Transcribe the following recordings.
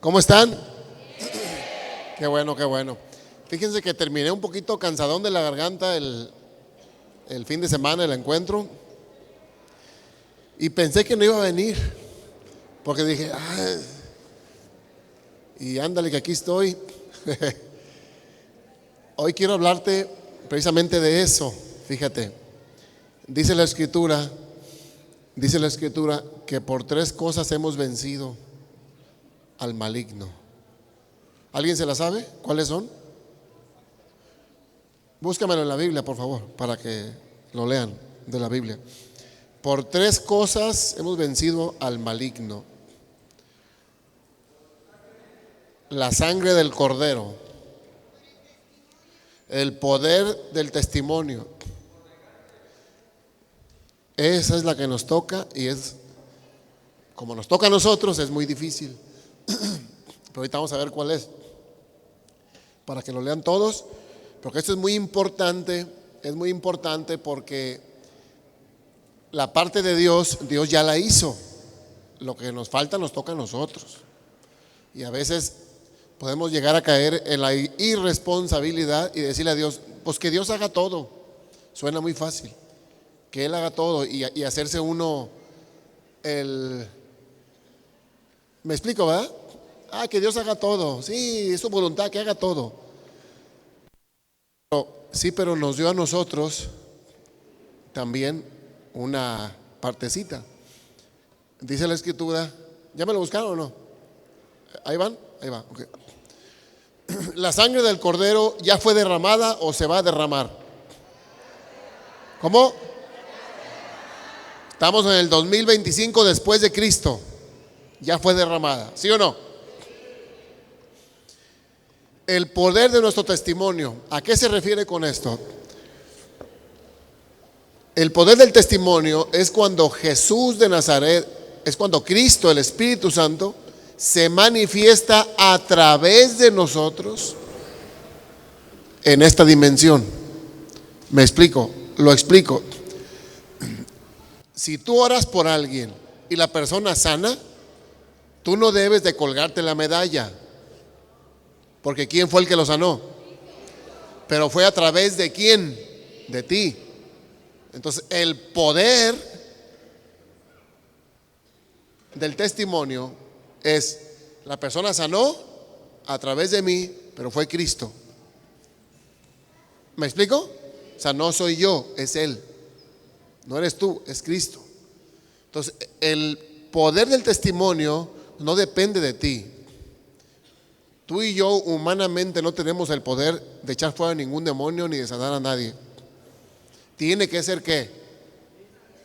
¿Cómo están? Qué bueno, qué bueno. Fíjense que terminé un poquito cansadón de la garganta el fin de semana, el encuentro. Y pensé que no iba a venir. Porque dije, y ándale que aquí estoy. Hoy quiero hablarte precisamente de eso. Fíjate, dice la escritura que por 3 cosas hemos vencido al maligno. ¿Alguien se la sabe? ¿Cuáles son? Búscamelo en la Biblia, por favor, para que lo lean de la Biblia. Por 3 cosas hemos vencido al maligno: la sangre del Cordero, el poder del testimonio. Esa es la que nos toca, y es como nos toca a nosotros, es muy difícil. Pero ahorita vamos a ver cuál es, para que lo lean todos, porque esto es muy importante porque la parte de Dios ya la hizo. Lo que nos falta nos toca a nosotros. Y a veces podemos llegar a caer en la irresponsabilidad y decirle a Dios, pues que Dios haga todo. Suena muy fácil, que Él haga todo y hacerse uno ¿me explico, verdad? Que Dios haga todo. Sí, es su voluntad que haga todo. Pero nos dio a nosotros también una partecita. Dice la escritura, ¿ya me lo buscaron o no? Ahí van, ahí va. Okay. La sangre del Cordero ya fue derramada o se va a derramar. ¿Cómo? Estamos en el 2025 después de Cristo. Ya fue derramada, ¿sí o no? El poder de nuestro testimonio. ¿A qué se refiere con esto? El poder del testimonio es cuando Jesús de Nazaret, es cuando Cristo, el Espíritu Santo, se manifiesta a través de nosotros en esta dimensión. ¿Me explico? Lo explico. Si tú oras por alguien y la persona sana, tú no debes de colgarte la medalla, porque ¿quién fue el que lo sanó? Pero fue a través de ¿quién? De ti. Entonces el poder del testimonio es: la persona sanó a través de mí, pero fue Cristo. ¿Me explico? O sea, no soy yo, es Él. No eres tú, es Cristo. Entonces el poder del testimonio no depende de ti. Tú y yo humanamente no tenemos el poder de echar fuera ningún demonio ni de sanar a nadie. Tiene que ser ¿qué?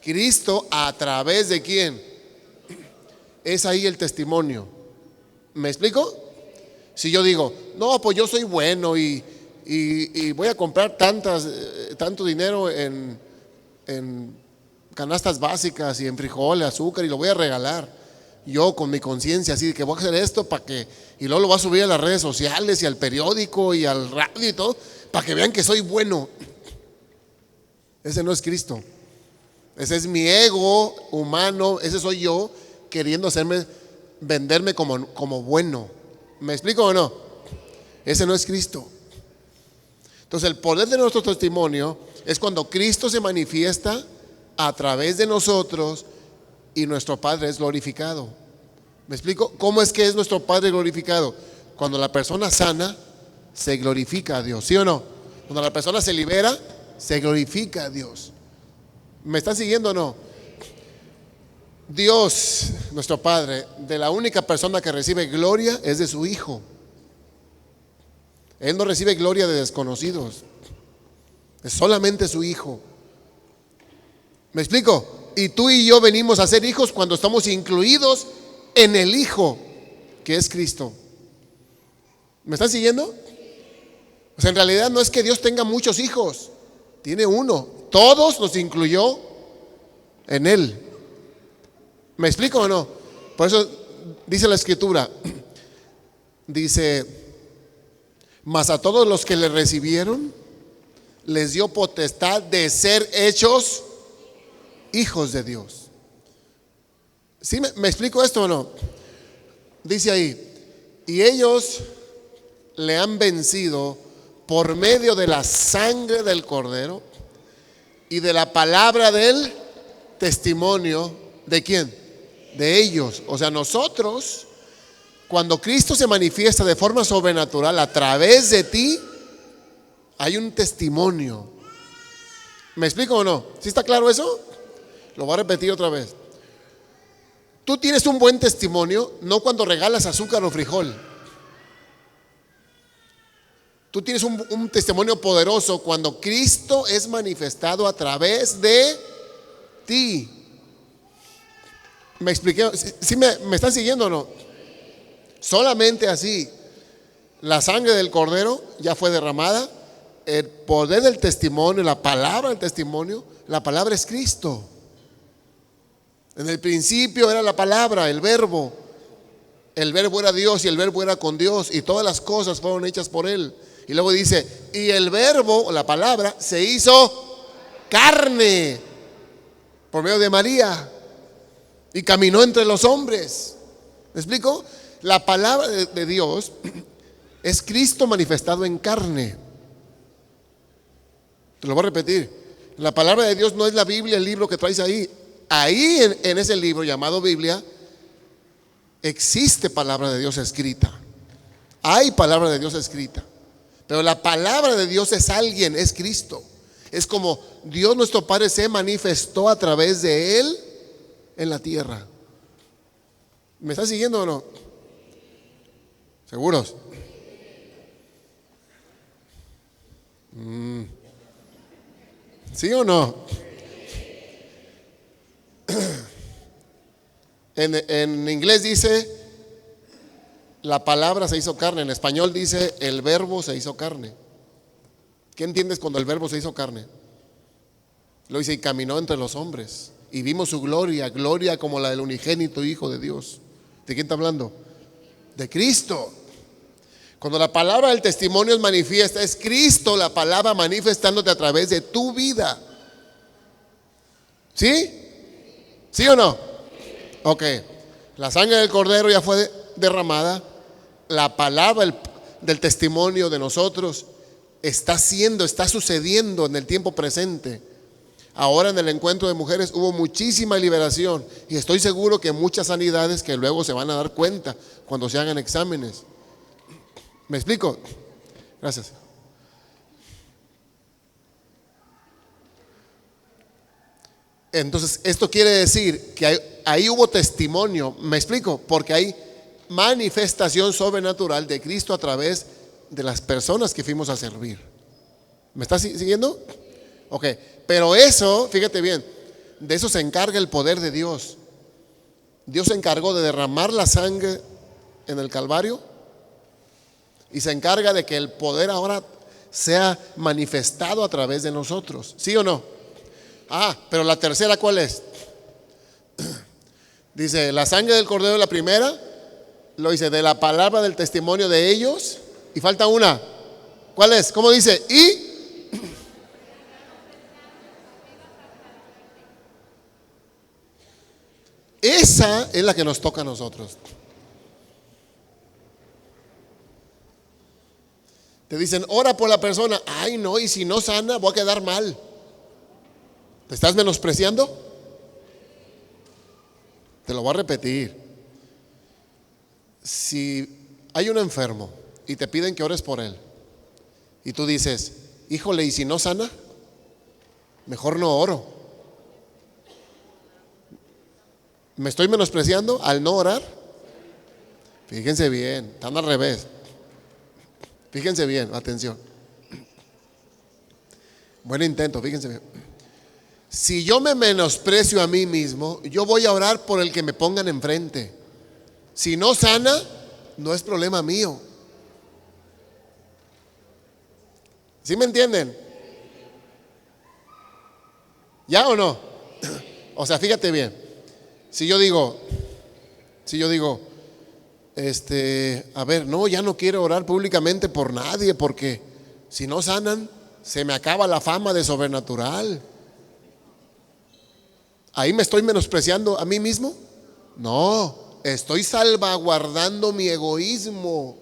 Cristo, a través de ¿quién? Es ahí el testimonio. ¿Me explico? Si yo digo, no, pues yo soy bueno y voy a comprar tanto dinero en canastas básicas y en frijoles, azúcar, y lo voy a regalar. Yo con mi conciencia así de que voy a hacer esto para que, y luego lo voy a subir a las redes sociales y al periódico y al radio y todo, para que vean que soy bueno. Ese no es Cristo. Ese es mi ego humano. Ese soy yo queriendo venderme como bueno. ¿Me explico o no? Ese no es Cristo. Entonces el poder de nuestro testimonio es cuando Cristo se manifiesta a través de nosotros y nuestro Padre es glorificado. ¿Me explico? ¿Cómo es que es nuestro Padre glorificado? Cuando la persona sana, se glorifica a Dios, ¿sí o no? Cuando la persona se libera, se glorifica a Dios. ¿Me están siguiendo o no? Dios, nuestro Padre, de la única persona que recibe gloria es de su Hijo. Él no recibe gloria de desconocidos. Es solamente su Hijo. ¿Me explico? Y tú y yo venimos a ser hijos cuando estamos incluidos en el Hijo, que es Cristo. ¿Me están siguiendo? O sea, en realidad no es que Dios tenga muchos hijos, tiene uno. Todos los incluyó en Él. ¿Me explico o no? Por eso dice la escritura, dice, mas a todos los que le recibieron, les dio potestad de ser hechos hijos de Dios. ¿Sí me explico esto o no? Dice ahí, Y ellos le han vencido por medio de la sangre del Cordero y de la palabra del testimonio. ¿De quién? De ellos. O sea, nosotros, cuando Cristo se manifiesta de forma sobrenatural a través de ti, hay un testimonio. ¿Me explico o no? ¿Sí está claro eso? Lo voy a repetir otra vez. Tú tienes un buen testimonio no cuando regalas azúcar o frijol. Tú tienes un testimonio poderoso cuando Cristo es manifestado a través de ti. ¿Me expliqué? ¿Sí me están siguiendo o no? Solamente así. La sangre del Cordero ya fue derramada. El poder del testimonio, la palabra del testimonio, la palabra es Cristo. En el principio era la palabra, el verbo. El verbo era Dios y el verbo era con Dios y todas las cosas fueron hechas por Él. Y luego dice, y el verbo, la palabra, se hizo carne por medio de María y caminó entre los hombres. ¿Me explico? La palabra de Dios es Cristo manifestado en carne. Te lo voy a repetir. La palabra de Dios no es la Biblia, el libro que traes ahí. Ahí en ese libro llamado Biblia existe palabra de Dios escrita. Hay palabra de Dios escrita. Pero la palabra de Dios es alguien, es Cristo. Es como Dios nuestro Padre se manifestó a través de Él en la tierra. ¿Me están siguiendo o no? ¿Seguros? ¿Sí o no? En inglés dice la palabra se hizo carne. En español dice el verbo se hizo carne. ¿Qué entiendes cuando el verbo se hizo carne? Lo dice y caminó entre los hombres y vimos su gloria, gloria como la del unigénito Hijo de Dios. ¿De quién está hablando? De Cristo. Cuando la palabra del testimonio es manifiesta, es Cristo la palabra manifestándote a través de tu vida. ¿Sí? ¿Sí o no? Ok. La sangre del Cordero ya fue derramada. La palabra del testimonio de nosotros está sucediendo en el tiempo presente. Ahora en el encuentro de mujeres hubo muchísima liberación y estoy seguro que muchas sanidades que luego se van a dar cuenta cuando se hagan exámenes. ¿Me explico? Gracias. Entonces, esto quiere decir que ahí hubo testimonio. ¿Me explico? Porque hay manifestación sobrenatural de Cristo a través de las personas que fuimos a servir. ¿Me estás siguiendo? Ok, pero eso, fíjate bien, de eso se encarga el poder de Dios. Dios se encargó de derramar la sangre en el Calvario y se encarga de que el poder ahora sea manifestado a través de nosotros. ¿Sí o no? Pero la tercera, ¿cuál es? Dice, la sangre del Cordero, la primera, lo dice, de la palabra del testimonio de ellos, y falta una. ¿Cuál es? ¿Cómo dice? Y esa es la que nos toca a nosotros. Te dicen, ora por la persona. Ay, no, y si no sana, voy a quedar mal. ¿Te estás menospreciando? Te lo voy a repetir. Si hay un enfermo y te piden que ores por él y tú dices, híjole, ¿y si no sana? Mejor no oro. ¿Me estoy menospreciando al no orar? Fíjense bien, están al revés. Fíjense bien, atención. Buen intento, fíjense bien. Si yo me menosprecio a mí mismo, yo voy a orar por el que me pongan enfrente. Si no sana, no es problema mío. ¿Sí me entienden? ¿Ya o no? O sea, fíjate bien. Si yo digo, a ver, no, ya no quiero orar públicamente por nadie, porque si no sanan, se me acaba la fama de sobrenatural. ¿Ahí me estoy menospreciando a mí mismo? No. estoy salvaguardando mi egoísmo.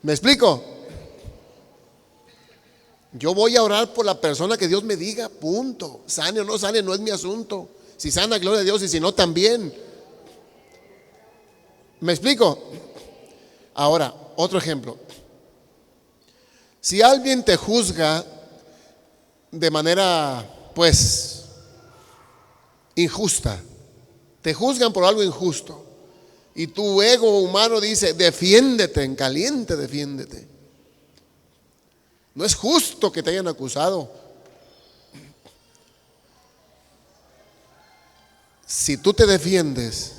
¿Me explico? Yo voy a orar por la persona que Dios me diga, punto. Sane o no sane, no es mi asunto. Si sana, gloria a Dios, y si no, también. ¿Me explico? Ahora, otro ejemplo. Si alguien te juzga de manera, pues, injusta, te juzgan por algo injusto, y tu ego humano dice, defiéndete, en caliente, defiéndete. No es justo que te hayan acusado. Si tú te defiendes,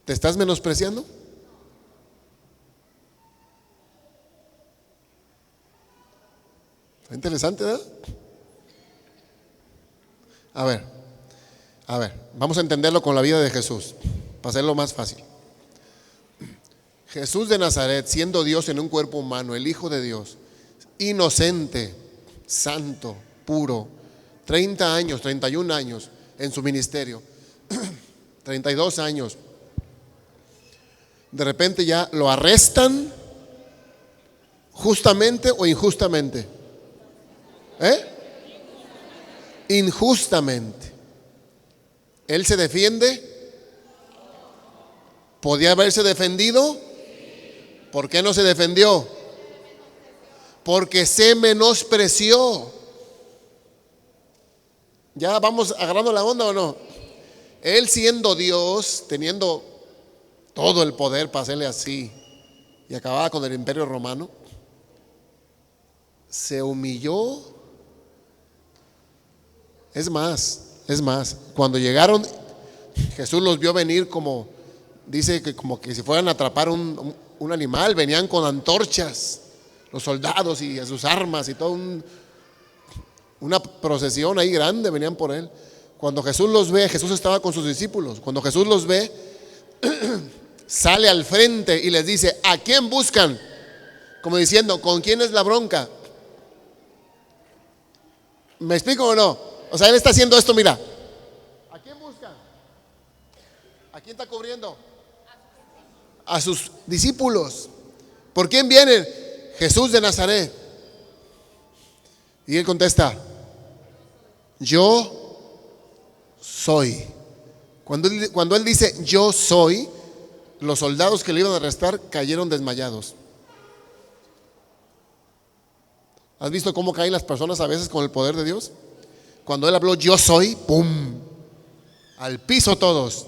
¿te estás menospreciando? Está interesante, ¿verdad? A ver, vamos a entenderlo con la vida de Jesús, para hacerlo más fácil. Jesús de Nazaret, siendo Dios en un cuerpo humano, el Hijo de Dios, inocente, santo, puro, 30 años, 31 años en su ministerio, 32 años. De repente ya lo arrestan, justamente o injustamente. Injustamente. Él se defiende. ¿Podía haberse defendido? ¿Por qué no se defendió? Porque se menospreció. ¿Ya vamos agarrando la onda o no? Él siendo Dios, teniendo todo el poder para hacerle así, y acababa con el imperio romano, se humilló. Es más, cuando llegaron, Jesús los vio venir como, dice que como que si fueran a atrapar un animal, venían con antorchas, los soldados y sus armas y todo una procesión ahí grande, venían por él. Cuando Jesús los ve, Jesús estaba con sus discípulos, cuando Jesús los ve, sale al frente y les dice, ¿a quién buscan? Como diciendo, ¿con quién es la bronca? ¿Me explico o no? O sea, él está haciendo esto, mira. ¿A quién buscan? ¿A quién está cubriendo? A sus discípulos. ¿Por quién vienen? Jesús de Nazaret. Y él contesta, yo soy. Cuando él dice yo soy, los soldados que le iban a arrestar cayeron desmayados. ¿Has visto cómo caen las personas a veces con el poder de Dios? Cuando él habló yo soy, ¡pum!, al piso todos.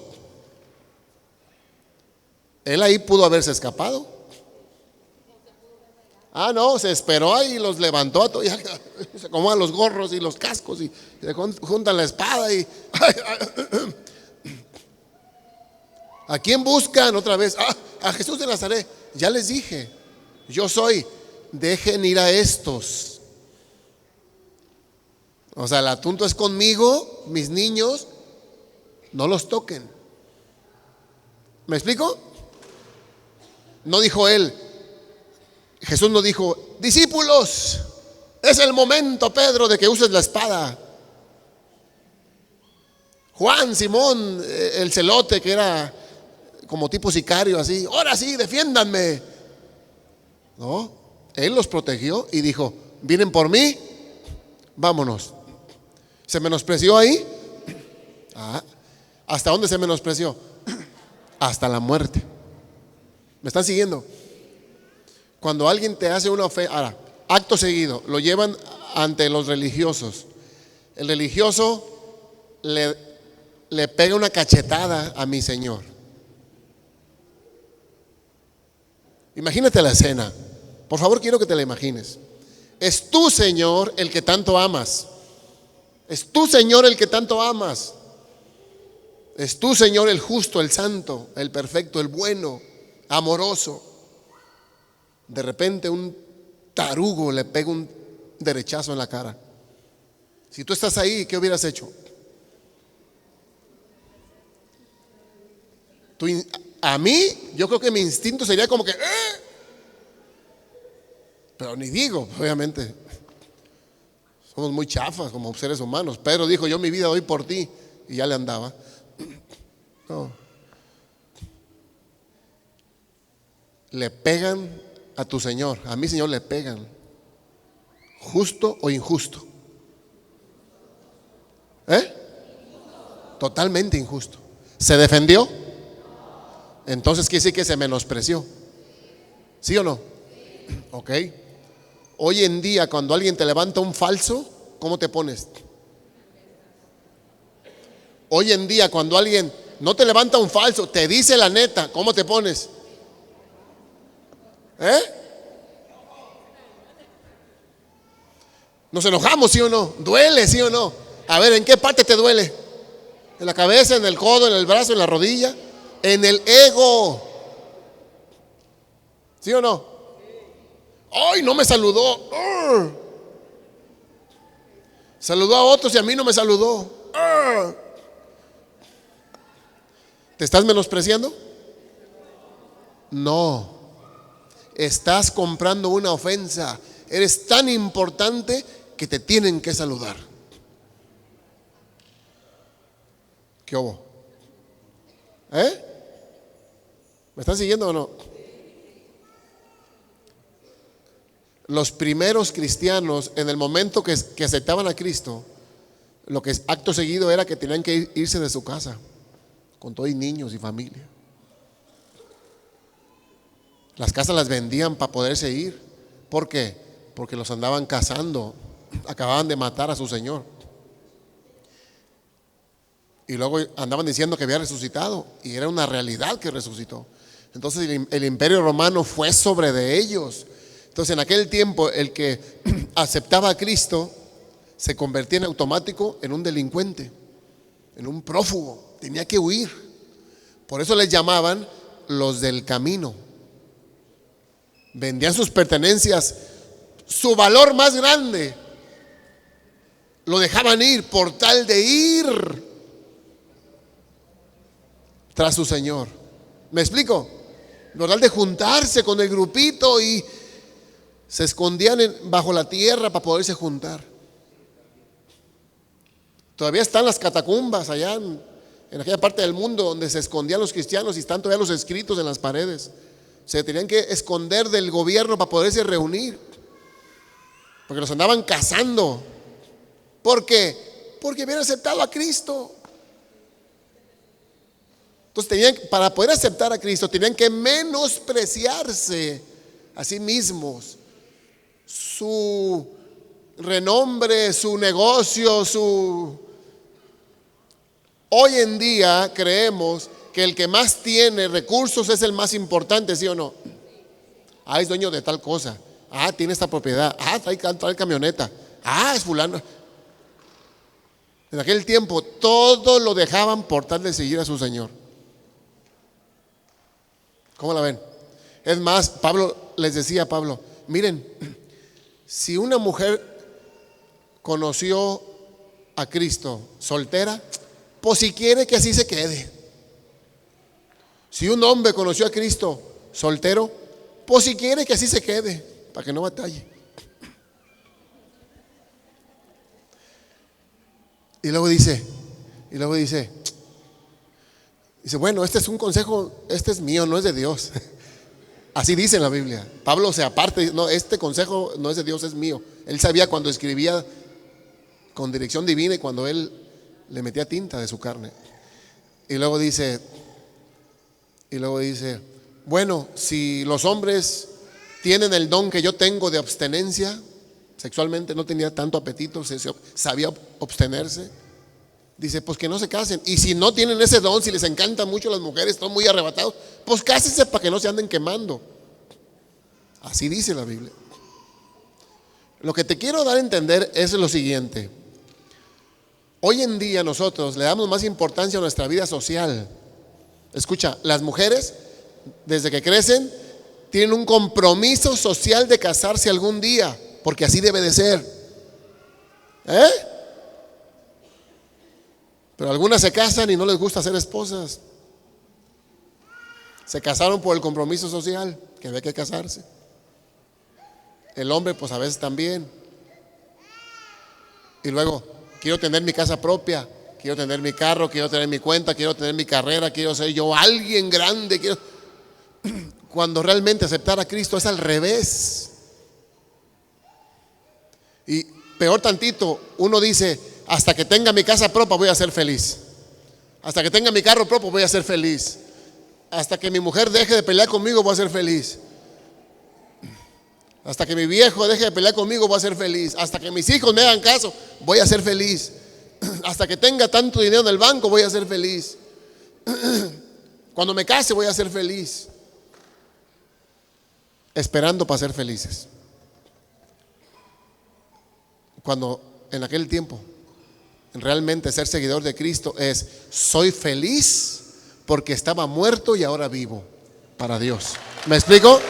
Él ahí pudo haberse escapado. No, se esperó ahí y los levantó a todos. Se acomodan los gorros y los cascos y se juntan la espada y ¿a quién buscan otra vez? A Jesús de Nazaret. Ya les dije, yo soy. Dejen ir a estos. O sea, el asunto es conmigo, mis niños, no los toquen. ¿Me explico? No dijo él, Jesús no dijo, discípulos, es el momento, Pedro, de que uses la espada. Juan, Simón, el celote que era como tipo sicario así, ahora sí, defiéndanme. No, él los protegió y dijo, vienen por mí, vámonos. ¿Se menospreció ahí? ¿Hasta dónde se menospreció? Hasta la muerte. ¿Me están siguiendo? Cuando alguien te hace una ofensa, ahora, acto seguido, lo llevan ante los religiosos. El religioso le pega una cachetada a mi Señor. Imagínate la escena. Por favor, quiero que te la imagines. Es tu Señor el que tanto amas. Es tu Señor el que tanto amas. Es tu Señor el justo, el santo, el perfecto, el bueno, amoroso. De repente un tarugo le pega un derechazo en la cara. Si tú estás ahí, ¿qué hubieras hecho? A mí, yo creo que mi instinto sería como que pero ni digo, obviamente. Somos muy chafas como seres humanos. Pedro dijo, yo mi vida doy por ti. Y ya le andaba. No. le pegan a tu Señor, a mi Señor le pegan, ¿justo o injusto? Totalmente injusto. ¿Se defendió? Entonces quiere decir que se menospreció. ¿Sí o no? Ok. Hoy en día, cuando alguien te levanta un falso, ¿cómo te pones? Hoy en día, cuando alguien no te levanta un falso, te dice la neta, ¿cómo te pones? ¿Nos enojamos, sí o no? ¿Duele, sí o no? A ver, ¿en qué parte te duele? ¿En la cabeza, en el codo, en el brazo, en la rodilla? En el ego. ¿Sí o no? ¡Ay, no me saludó! Saludó a otros y a mí no me saludó. ¿Te estás menospreciando? No. Estás comprando una ofensa. Eres tan importante que te tienen que saludar. ¿Qué hubo? ¿Me están siguiendo o no? Los primeros cristianos, en el momento que aceptaban a Cristo, lo que acto seguido era que tenían que irse de su casa, con todos niños y familia. Las casas las vendían para poderse ir. ¿Por qué? Porque los andaban cazando, acababan de matar a su Señor. Y luego andaban diciendo que había resucitado, y era una realidad que resucitó. Entonces el imperio romano fue sobre de ellos. Entonces en aquel tiempo el que aceptaba a Cristo se convertía en automático en un delincuente, en un prófugo, tenía que huir. Por eso les llamaban los del camino. Vendían sus pertenencias, su valor más grande, lo dejaban ir por tal de ir tras su Señor. ¿Me explico? Por tal de juntarse con el grupito, y se escondían bajo la tierra para poderse juntar. Todavía están las catacumbas allá en aquella parte del mundo donde se escondían los cristianos, y están todavía los escritos en las paredes. Se tenían que esconder del gobierno para poderse reunir, porque los andaban cazando. ¿Por qué? Porque habían aceptado a Cristo. Entonces para poder aceptar a Cristo, tenían que menospreciarse a sí mismos, su renombre, su negocio, Hoy en día creemos que el que más tiene recursos es el más importante, ¿sí o no? Es dueño de tal cosa. Tiene esta propiedad. Trae camioneta. Es fulano. En aquel tiempo todo lo dejaban por tal de seguir a su Señor. ¿Cómo la ven? Es más, Pablo les decía, miren, si una mujer conoció a Cristo soltera, pues si quiere que así se quede. Si un hombre conoció a Cristo soltero, pues si quiere que así se quede, para que no batalle. Y luego dice, bueno, este es un consejo, este es mío, no es de Dios. Así dice en la Biblia. Pablo se aparta y dice, no, este consejo no es de Dios, es mío. Él sabía cuando escribía con dirección divina y cuando él le metía tinta de su carne. Y luego dice, bueno, si los hombres tienen el don que yo tengo de abstenencia, sexualmente no tenía tanto apetito, sabía abstenerse, dice, pues que no se casen. Y si no tienen ese don, si les encantan mucho las mujeres, están muy arrebatados, pues cásense para que no se anden quemando. Así dice la Biblia. Lo que te quiero dar a entender es lo siguiente. Hoy en día nosotros le damos más importancia a nuestra vida social. Escucha, las mujeres desde que crecen tienen un compromiso social de casarse algún día, porque así debe de ser. Pero algunas se casan y no les gusta ser esposas. Se casaron por el compromiso social, que había que casarse. El hombre pues a veces también. Y luego, quiero tener mi casa propia, quiero tener mi carro, quiero tener mi cuenta, quiero tener mi carrera, quiero ser yo alguien grande. cuando realmente aceptar a Cristo es al revés. Y peor tantito, uno dice, hasta que tenga mi casa propia voy a ser feliz. Hasta que tenga mi carro propio voy a ser feliz. Hasta que mi mujer deje de pelear conmigo voy a ser feliz. Hasta que mi viejo deje de pelear conmigo voy a ser feliz. Hasta que mis hijos me hagan caso voy a ser feliz. Hasta que tenga tanto dinero en el banco voy a ser feliz. Cuando me case voy a ser feliz. Esperando para ser felices. Cuando en aquel tiempo realmente ser seguidor de Cristo es: soy feliz porque estaba muerto y ahora vivo para Dios. ¿Me explico?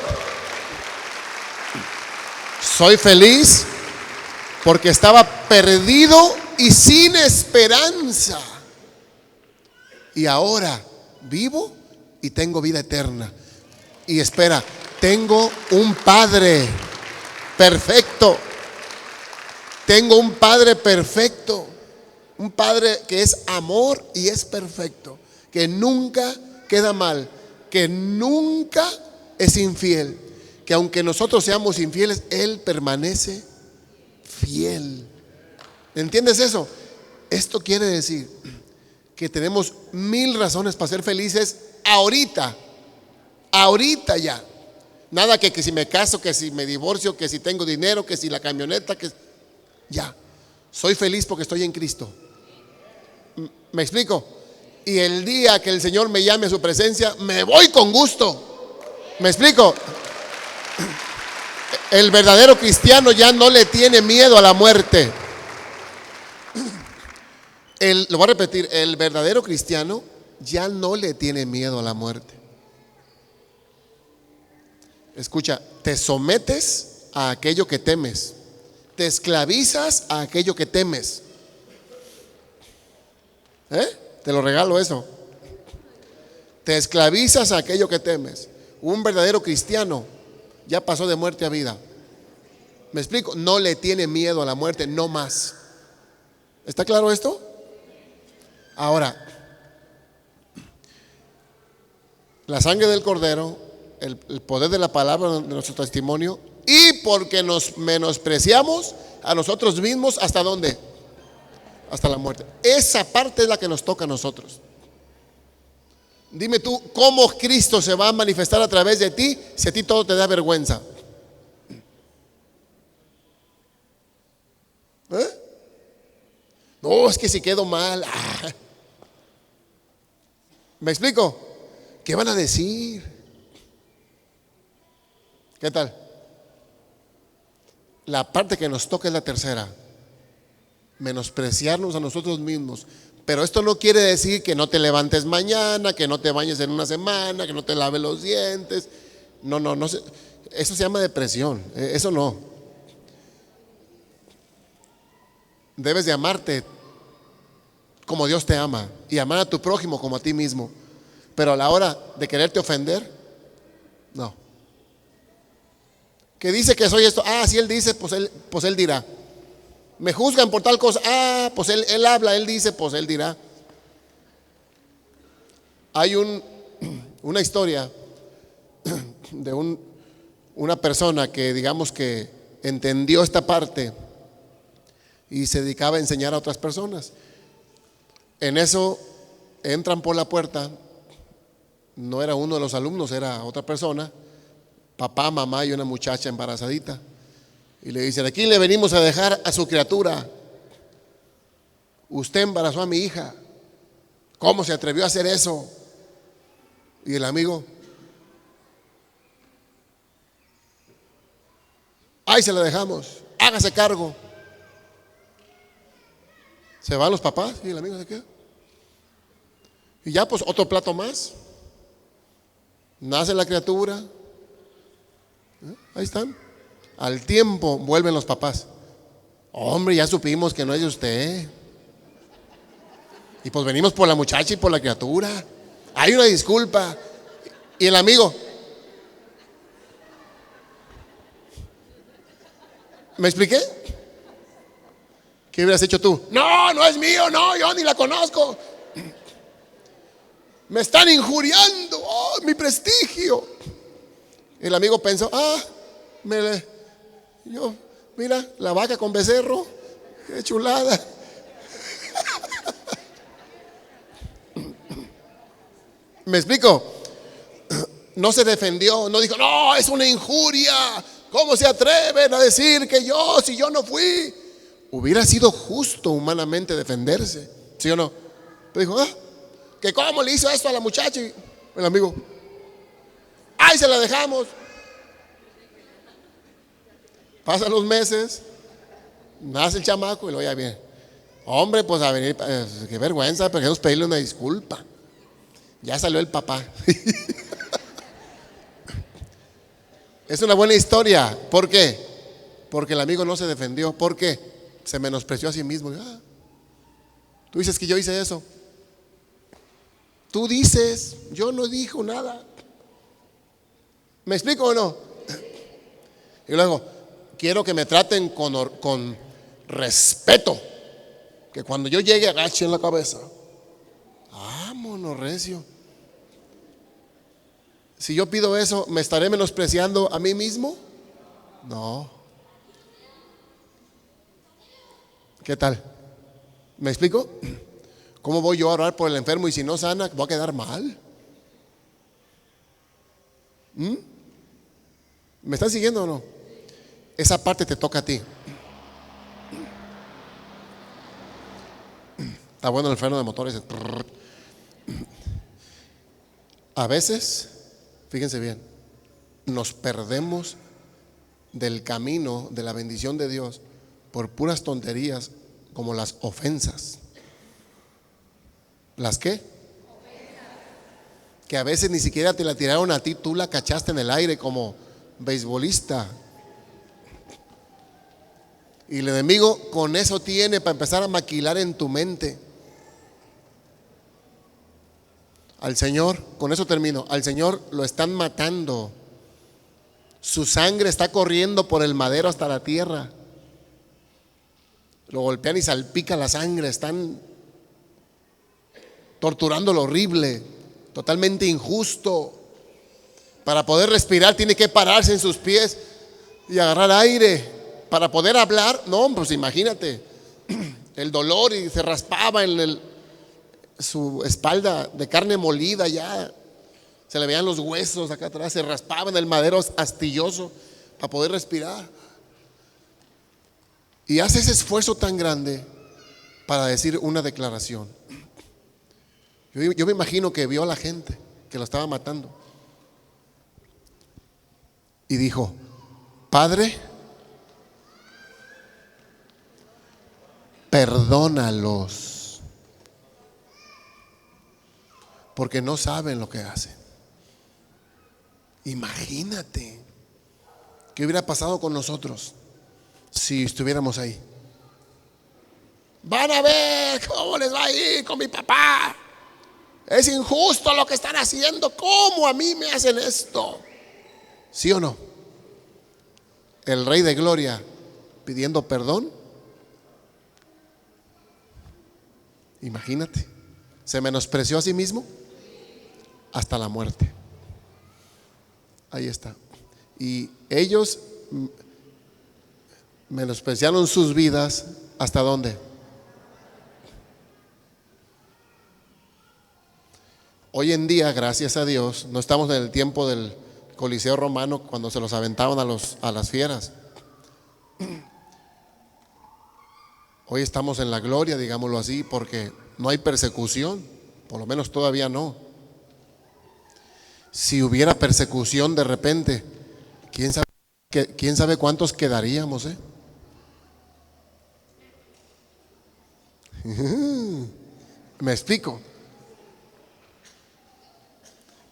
Soy feliz porque estaba perdido y sin esperanza, y ahora vivo y tengo vida eterna. Y espera, tengo un Padre perfecto. Tengo un Padre perfecto. Un Padre que es amor y es perfecto, que nunca queda mal, que nunca es infiel, que aunque nosotros seamos infieles, Él permanece fiel. ¿Entiendes eso? Esto quiere decir que tenemos 1000 razones para ser felices ahorita ya. Nada que si me caso, que si me divorcio, que si tengo dinero, que si la camioneta, que ya. Soy feliz porque estoy en Cristo. ¿Me explico? Y el día que el Señor me llame a su presencia, me voy con gusto. ¿Me explico? El verdadero cristiano ya no le tiene miedo a la muerte. Lo voy a repetir, el verdadero cristiano ya no le tiene miedo a la muerte. Escucha, te sometes a aquello que temes, te esclavizas a aquello que temes. Te lo regalo eso. Te esclavizas a aquello que temes. Un verdadero cristiano ya pasó de muerte a vida. ¿Me explico? No le tiene miedo a la muerte, no más. ¿Está claro esto? Ahora, la sangre del Cordero, el poder de la palabra de nuestro testimonio, y porque nos menospreciamos a nosotros mismos, ¿hasta dónde? Hasta la muerte. Esa parte es la que nos toca a nosotros. Dime tú, ¿cómo Cristo se va a manifestar a través de ti si a ti todo te da vergüenza? No, es que si quedo mal. ¿Me explico? ¿Qué van a decir? ¿Qué tal? La parte que nos toca es la tercera: menospreciarnos a nosotros mismos. Pero esto no quiere decir que no te levantes mañana, que no te bañes en una semana, que no te laves los dientes. No, eso se llama depresión. Eso no. Debes de amarte como Dios te ama y amar a tu prójimo como a ti mismo. Pero a la hora de quererte ofender, no. Que dice que soy esto. Si él dice, pues él dirá. Me juzgan por tal cosa. Pues él habla, él dice, pues él dirá. Hay una historia de una persona que, digamos, que entendió esta parte y se dedicaba a enseñar a otras personas. En eso entran por la puerta. No era uno de los alumnos, era otra persona, papá, mamá y una muchacha embarazadita. Y le dice: de aquí le venimos a dejar a su criatura. Usted embarazó a mi hija. ¿Cómo se atrevió a hacer eso? Y el amigo: ahí se la dejamos, hágase cargo. Se van los papás y el amigo se queda. Y ya, pues otro plato más. Nace la criatura. Ahí están. Al tiempo vuelven los papás: hombre, ya supimos que no es de usted. Y pues venimos por la muchacha y por la criatura. Hay una disculpa. Y el amigo: ¿me expliqué? ¿Qué hubieras hecho tú? No es mío, no, yo ni la conozco. Me están injuriando, mi prestigio. El amigo pensó, yo, mira, la vaca con becerro, qué chulada. ¿Me explico? No se defendió, no dijo, no, es una injuria. ¿Cómo se atreven a decir que yo, si yo no fui? Hubiera sido justo humanamente defenderse, ¿sí o no? Pero dijo, que cómo le hizo esto a la muchacha. Y el amigo, ay, se la dejamos. Pasan los meses, nace el chamaco y luego ya viene. Hombre, pues a venir, qué vergüenza, pero queremos pedirle una disculpa. Ya salió el papá. Es una buena historia. ¿Por qué? Porque el amigo no se defendió. ¿Por qué? Se menospreció a sí mismo. Tú dices que yo hice eso. Tú dices, yo no dijo nada. ¿Me explico o no? Y luego, quiero que me traten con respeto. Que cuando yo llegue agachen la cabeza. Vámonos, recio. Si yo pido eso, ¿me estaré menospreciando a mí mismo? No. ¿Qué tal? ¿Me explico? ¿Cómo voy yo a orar por el enfermo y si no sana, voy a quedar mal? ¿Me están siguiendo o no? Esa parte te toca a ti. Está bueno el freno de motores. A veces, fíjense bien, nos perdemos del camino de la bendición de Dios por puras tonterías como las ofensas. ¿Las qué? Que a veces ni siquiera te la tiraron a ti, tú la cachaste en el aire como beisbolista. Y el enemigo con eso tiene para empezar a maquilar en tu mente. Al Señor, con eso termino, al Señor lo están matando. Su sangre está corriendo por el madero hasta la tierra. Lo golpean y salpica la sangre. Están torturando lo horrible, totalmente injusto. Para poder respirar tiene que pararse en sus pies y agarrar aire. Para poder hablar, no, pues imagínate el dolor, y se raspaba en su espalda de carne molida, ya se le veían los huesos acá atrás, se raspaba en el madero astilloso para poder respirar. Y hace ese esfuerzo tan grande para decir una declaración. Yo me imagino que vio a la gente que lo estaba matando y dijo: Padre, perdónalos, porque no saben lo que hacen. Imagínate qué hubiera pasado con nosotros si estuviéramos ahí. Van a ver cómo les va a ir con mi papá. Es injusto lo que están haciendo. ¿Cómo a mí me hacen esto? ¿Sí o no? El Rey de Gloria pidiendo perdón. Imagínate, se menospreció a sí mismo hasta la muerte. Ahí está. Y ellos menospreciaron sus vidas. ¿Hasta dónde? Hoy en día, gracias a Dios, no estamos en el tiempo del Coliseo Romano cuando se los aventaban a las fieras. Hoy estamos en la gloria, digámoslo así, porque no hay persecución, por lo menos todavía no. Si hubiera persecución de repente, quién sabe cuántos quedaríamos, ¿Me explico?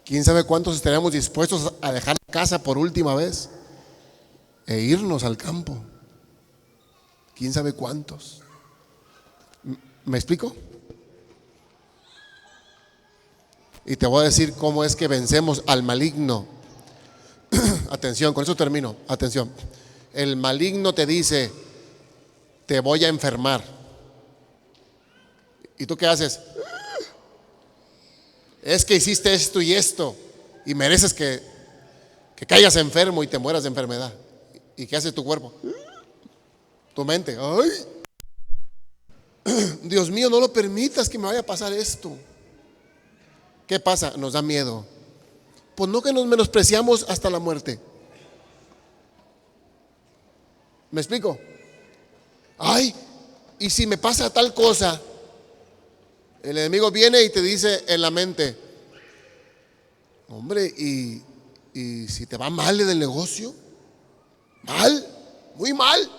¿Quién sabe cuántos estaríamos dispuestos a dejar casa por última vez e irnos al campo? ¿Quién sabe cuántos? ¿Me explico? Y te voy a decir cómo es que vencemos al maligno. Atención, con eso termino. Atención. El maligno te dice: te voy a enfermar. ¿Y tú qué haces? Es que hiciste esto y esto y mereces que Que caigas enfermo y te mueras de enfermedad. ¿Y qué hace tu cuerpo? Tu mente. Ay, Dios mío, no lo permitas que me vaya a pasar esto. ¿Qué pasa? Nos da miedo. Pues no, que nos menospreciamos hasta la muerte. ¿Me explico? Ay, y si me pasa tal cosa, el enemigo viene y te dice en la mente, hombre, y si te va mal en el negocio, mal, muy mal,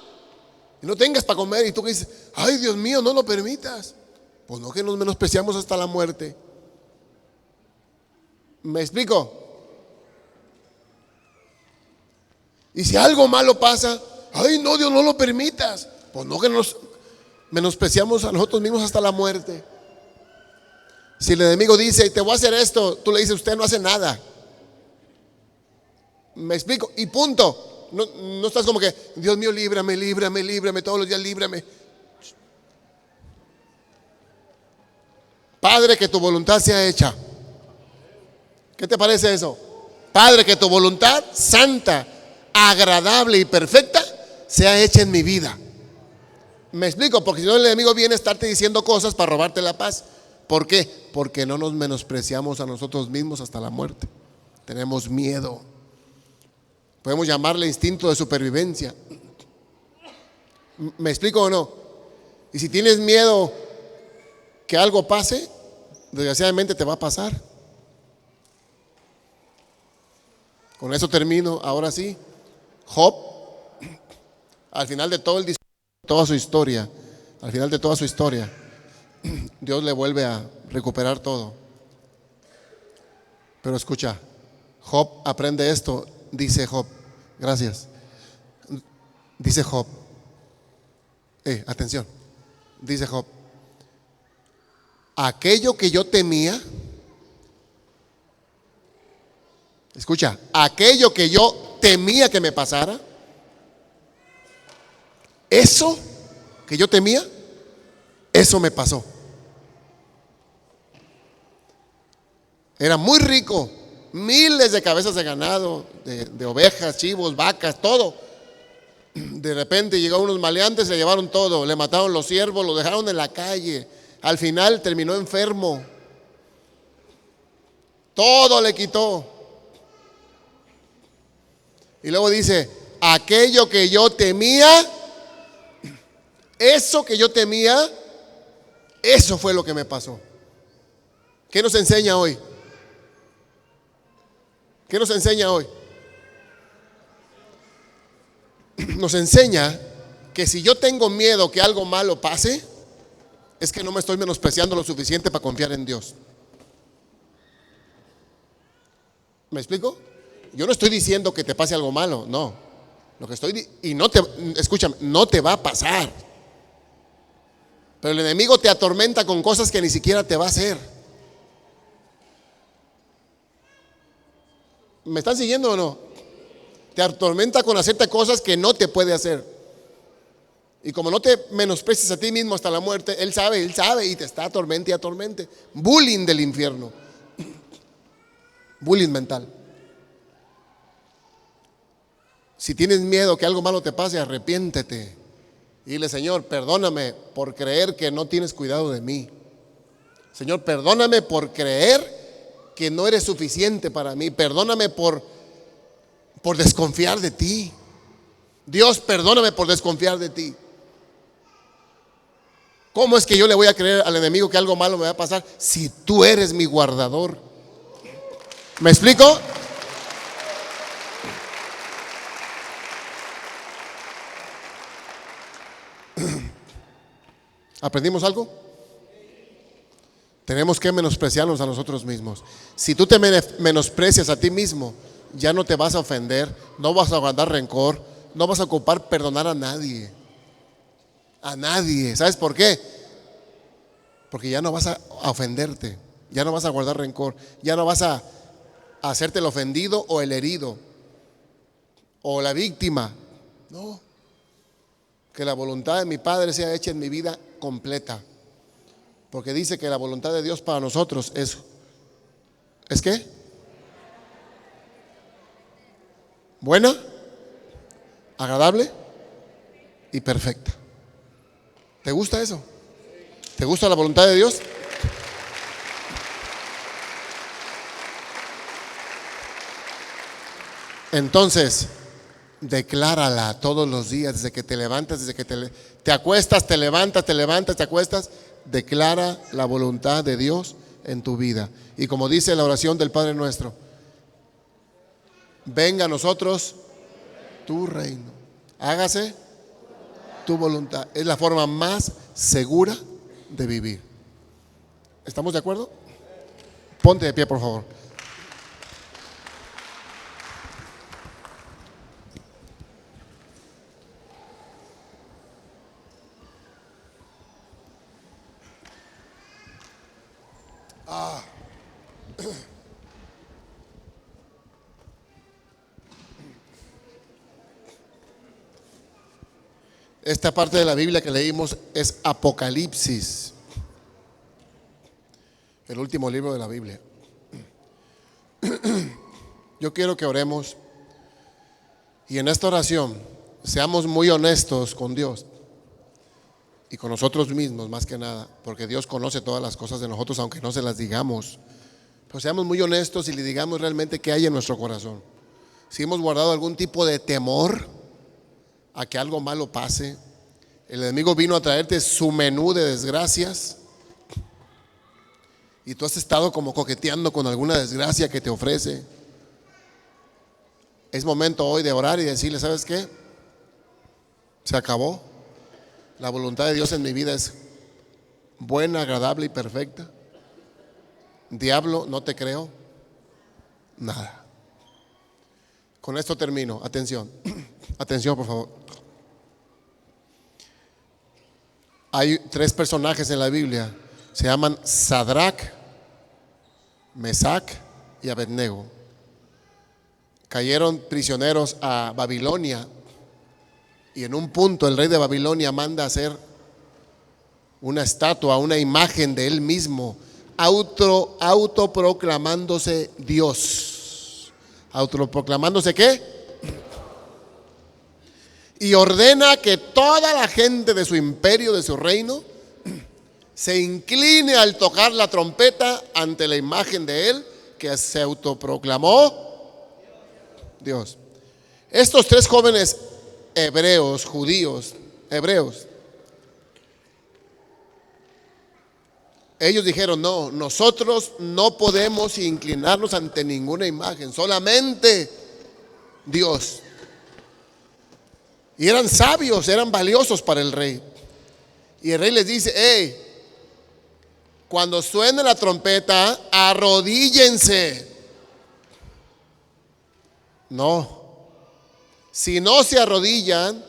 y no tengas para comer, y tú que dices, ay, Dios mío, no lo permitas. Pues no, que nos menospreciamos hasta la muerte. ¿Me explico? Y si algo malo pasa, ay, no, Dios, no lo permitas. Pues no, que nos menospreciamos a nosotros mismos hasta la muerte. Si el enemigo dice, te voy a hacer esto, tú le dices, usted no hace nada. ¿Me explico? Y punto. No estás como que, Dios mío, líbrame, líbrame, líbrame, todos los días líbrame. Padre, que tu voluntad sea hecha. ¿Qué te parece eso? Padre, que tu voluntad santa, agradable y perfecta sea hecha en mi vida. ¿Me explico? Porque si no, el enemigo viene a estarte diciendo cosas para robarte la paz. ¿Por qué? Porque no nos menospreciamos a nosotros mismos hasta la muerte. Tenemos miedo. Podemos llamarle instinto de supervivencia. ¿Me explico o no? Y si tienes miedo que algo pase, desgraciadamente te va a pasar. Con eso termino, ahora sí. Job, al final de todo el discurso, toda su historia, al final de toda su historia, Dios le vuelve a recuperar todo. Pero escucha, Job aprende esto, dice Job, gracias. Dice Job, atención, dice Job, aquello que yo temía, escucha, aquello que yo temía que me pasara, eso que yo temía, eso me pasó. Era muy rico, miles de cabezas de ganado, de ovejas, chivos, vacas, todo. De repente llegaron unos maleantes, se llevaron todo, le mataron los siervos, lo dejaron en la calle. Al final terminó enfermo. Todo le quitó. Y luego dice, aquello que yo temía, eso que yo temía, eso fue lo que me pasó. ¿Qué nos enseña hoy? ¿Qué nos enseña hoy? Nos enseña que si yo tengo miedo que algo malo pase, es que no me estoy menospreciando lo suficiente para confiar en Dios. ¿Me explico? Yo no estoy diciendo que te pase algo malo, no. Lo que estoy y no te, escúchame, no te va a pasar. Pero el enemigo te atormenta con cosas que ni siquiera te va a hacer. ¿Me están siguiendo o no? Te atormenta con hacerte cosas que no te puede hacer. Y como no te menosprecies a ti mismo hasta la muerte, Él sabe y te está atormente y atormente. Bullying del infierno. Bullying mental. Si tienes miedo que algo malo te pase, arrepiéntete. Y dile, Señor, perdóname por creer que no tienes cuidado de mí. Señor, perdóname por creer que no eres suficiente para mí. Perdóname por desconfiar de ti. Dios, perdóname por desconfiar de ti. ¿Cómo es que yo le voy a creer al enemigo que algo malo me va a pasar si tú eres mi guardador? ¿Me explico? ¿Aprendimos algo? Tenemos que menospreciarnos a nosotros mismos. Si tú te menosprecias a ti mismo, ya no te vas a ofender, no vas a guardar rencor, no vas a ocupar perdonar a nadie. A nadie. ¿Sabes por qué? Porque ya no vas a ofenderte, ya no vas a guardar rencor, ya no vas a hacerte el ofendido o el herido o la víctima. No. Que la voluntad de mi Padre sea hecha en mi vida completa. Porque dice que la voluntad de Dios para nosotros ¿es qué? buena, agradable y perfecta. ¿Te gusta eso? ¿Te gusta la voluntad de Dios? Entonces, declárala todos los días, desde que te levantas, desde que te acuestas, te levantas, te levantas, te acuestas. Declara la voluntad de Dios en tu vida. Y como dice la oración del Padre nuestro, venga a nosotros tu reino, hágase tu voluntad. Es la forma más segura de vivir. ¿Estamos de acuerdo? Ponte de pie, por favor. Esta parte de la Biblia que leímos es Apocalipsis, el último libro de la Biblia. Yo quiero que oremos y en esta oración seamos muy honestos con Dios y con nosotros mismos más que nada, porque Dios conoce todas las cosas de nosotros aunque no se las digamos. Pero seamos muy honestos y le digamos realmente qué hay en nuestro corazón. Si hemos guardado algún tipo de temor a que algo malo pase, el enemigo vino a traerte su menú de desgracias y tú has estado como coqueteando con alguna desgracia que te ofrece. Es momento hoy de orar y decirle, ¿sabes qué? Se acabó. La voluntad de Dios en mi vida es buena, agradable y perfecta. Diablo, no te creo nada. Con esto termino. Atención. Atención, por favor. Hay 3 personajes en la Biblia. Se llaman Sadrach, Mesach y Abednego. Cayeron prisioneros a Babilonia. Y en un punto el rey de Babilonia manda hacer una estatua, una imagen de él mismo, autoproclamándose Dios. ¿Autoproclamándose qué? Y ordena que toda la gente de su imperio, de su reino, se incline al tocar la trompeta ante la imagen de él que se autoproclamó Dios. Estos 3 jóvenes hebreos, judíos, hebreos, ellos dijeron, no, nosotros no podemos inclinarnos ante ninguna imagen, solamente Dios. Y eran sabios, eran valiosos para el rey. Y el rey les dice, hey, cuando suene la trompeta, arrodíllense. No. Si no se arrodillan,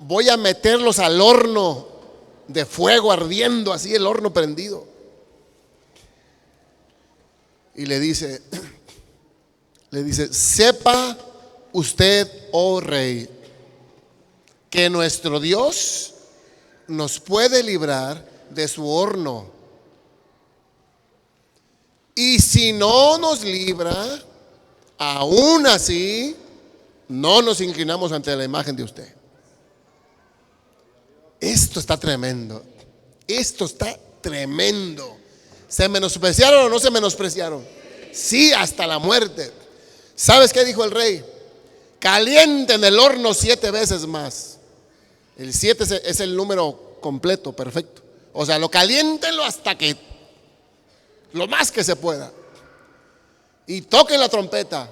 voy a meterlos al horno de fuego ardiendo, así el horno prendido. Y le dice, sepa usted, oh rey, que nuestro Dios nos puede librar de su horno. Y si no nos libra, aún así, no nos inclinamos ante la imagen de usted. Esto está tremendo. Esto está tremendo. ¿Se menospreciaron o no se menospreciaron? Sí, hasta la muerte. ¿Sabes qué dijo el rey? Calienten el horno 7 veces más. El 7 es el número completo, perfecto. O sea, lo caliéntenlo hasta que lo más que se pueda. Y toquen la trompeta.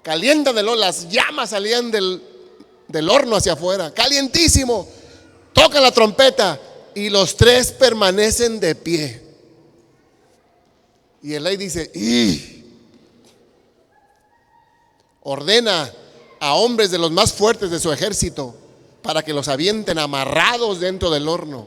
Caliéntanlo, las llamas salían del horno hacia afuera, calientísimo. Toca la trompeta y los 3 permanecen de pie. Y el rey dice, ordena a hombres de los más fuertes de su ejército para que los avienten amarrados dentro del horno.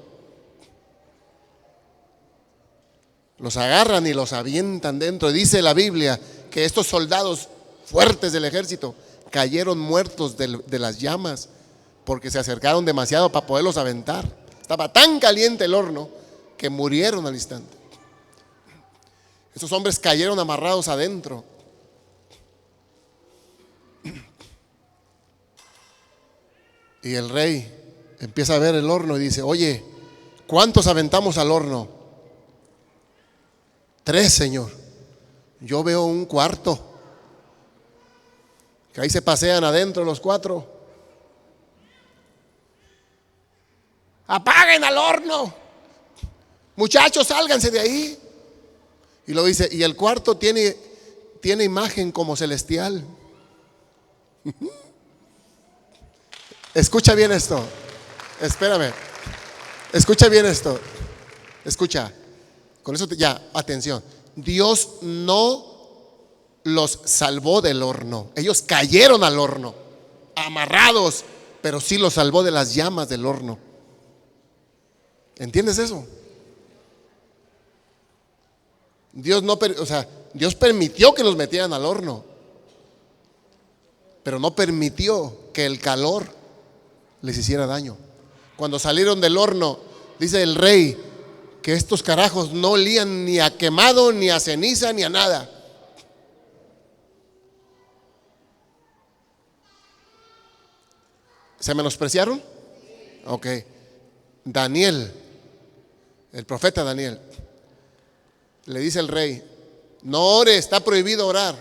Los agarran y los avientan dentro. Y dice la Biblia que estos soldados fuertes del ejército cayeron muertos de las llamas porque se acercaron demasiado para poderlos aventar. Estaba tan caliente el horno que murieron al instante. Esos hombres cayeron amarrados adentro. Y el rey empieza a ver el horno y dice: oye, ¿cuántos aventamos al horno? 3, señor. Yo veo un cuarto, que ahí se pasean adentro los 4. Apaguen al horno, muchachos, sálganse de ahí. Y lo dice: y el cuarto tiene imagen como celestial. Escucha bien esto. Espérame. Escucha bien esto. Escucha. Con eso ya, atención. Dios no los salvó del horno. Ellos cayeron al horno, amarrados, pero sí los salvó de las llamas del horno. ¿Entiendes eso? Dios no, Dios permitió que los metieran al horno, pero no permitió que el calor les hiciera daño. Cuando salieron del horno, dice el rey que estos carajos no olían ni a quemado, ni a ceniza, ni a nada. ¿Se menospreciaron? Ok. Daniel, el profeta Daniel, le dice al rey: no ores, está prohibido orar.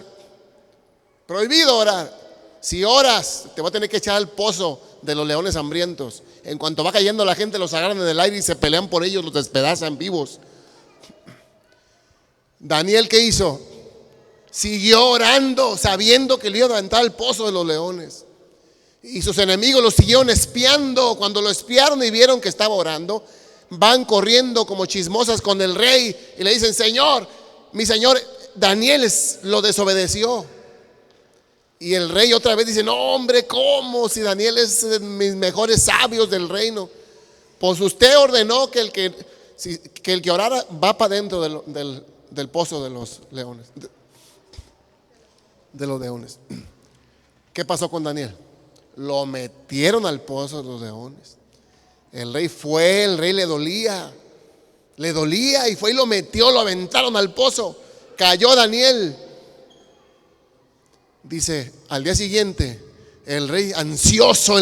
Prohibido orar. Si oras, te va a tener que echar al pozo de los leones hambrientos. En cuanto va cayendo la gente, los agarran en el aire y se pelean por ellos, los despedazan vivos. Daniel, ¿qué hizo? Siguió orando, sabiendo que le iba a aventar al pozo de los leones. Y sus enemigos lo siguieron espiando. Cuando lo espiaron y vieron que estaba orando, van corriendo como chismosas con el rey y le dicen: señor, mi señor Daniel lo desobedeció. Y el rey otra vez dice: no, hombre, ¿cómo? Si Daniel es de mis mejores sabios del reino. Pues usted ordenó que el que orara va para dentro del pozo de los leones. De los leones. ¿Qué pasó con Daniel? Lo metieron al pozo de los leones. El rey le dolía y fue y lo metió, lo aventaron al pozo. Cayó Daniel. Dice, al día siguiente, el rey ansioso,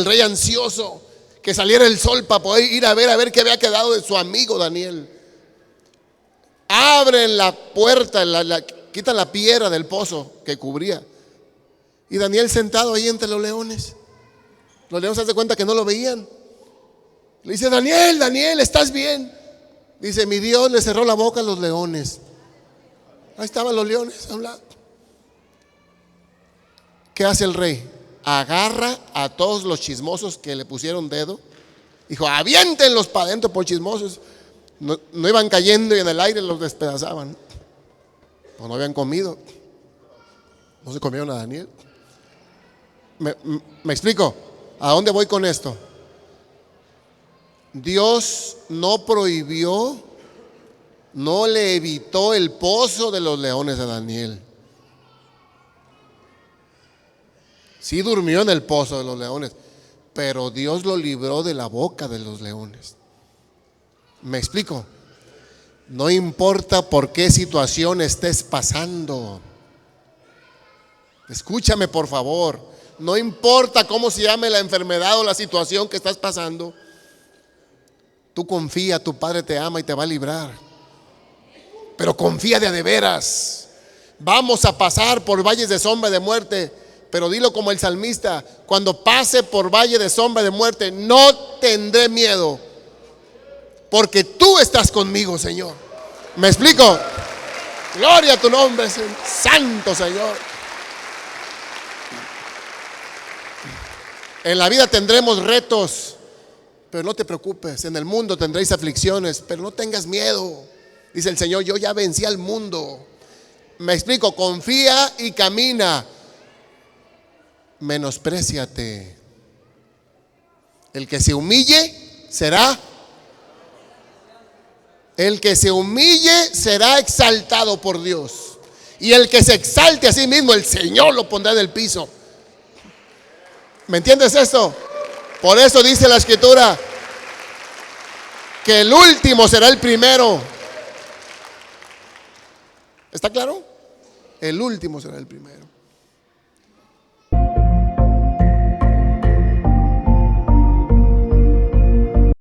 que saliera el sol para poder ir a ver qué había quedado de su amigo Daniel. Abren la puerta, quitan la piedra del pozo que cubría. Y Daniel sentado ahí entre los leones. Los leones se dan cuenta que no lo veían. Le dice: Daniel, ¿estás bien? Dice: mi Dios le cerró la boca a los leones. Ahí estaban los leones hablando. ¿Qué hace el rey? Agarra a todos los chismosos que le pusieron dedo. Dijo: aviéntenlos para adentro por chismosos. No iban cayendo y en el aire los despedazaban. Pues no habían comido. No se comieron a Daniel. ¿Me explico? ¿A dónde voy con esto? Dios no prohibió, no le evitó el pozo de los leones a Daniel. Sí durmió en el pozo de los leones, pero Dios lo libró de la boca de los leones. ¿Me explico? No importa por qué situación estés pasando. Escúchame, por favor. No importa cómo se llame la enfermedad o la situación que estás pasando. Tú confía, tu Padre te ama y te va a librar. Pero confía de a veras. Vamos a pasar por valles de sombra de muerte, pero dilo como el salmista: cuando pase por valle de sombra de muerte, no tendré miedo, porque tú estás conmigo, Señor. ¿Me explico? Gloria a tu nombre, santo Señor. En la vida tendremos retos, pero no te preocupes. En el mundo tendréis aflicciones, pero no tengas miedo. Dice el Señor: yo ya vencí al mundo. Me explico, confía y camina. Menospréciate. El que se humille será. El que se humille será exaltado por Dios. Y el que se exalte a sí mismo, el Señor lo pondrá en el piso. ¿Me entiendes esto? Por eso dice la Escritura que el último será el primero. ¿Está claro? El último será el primero.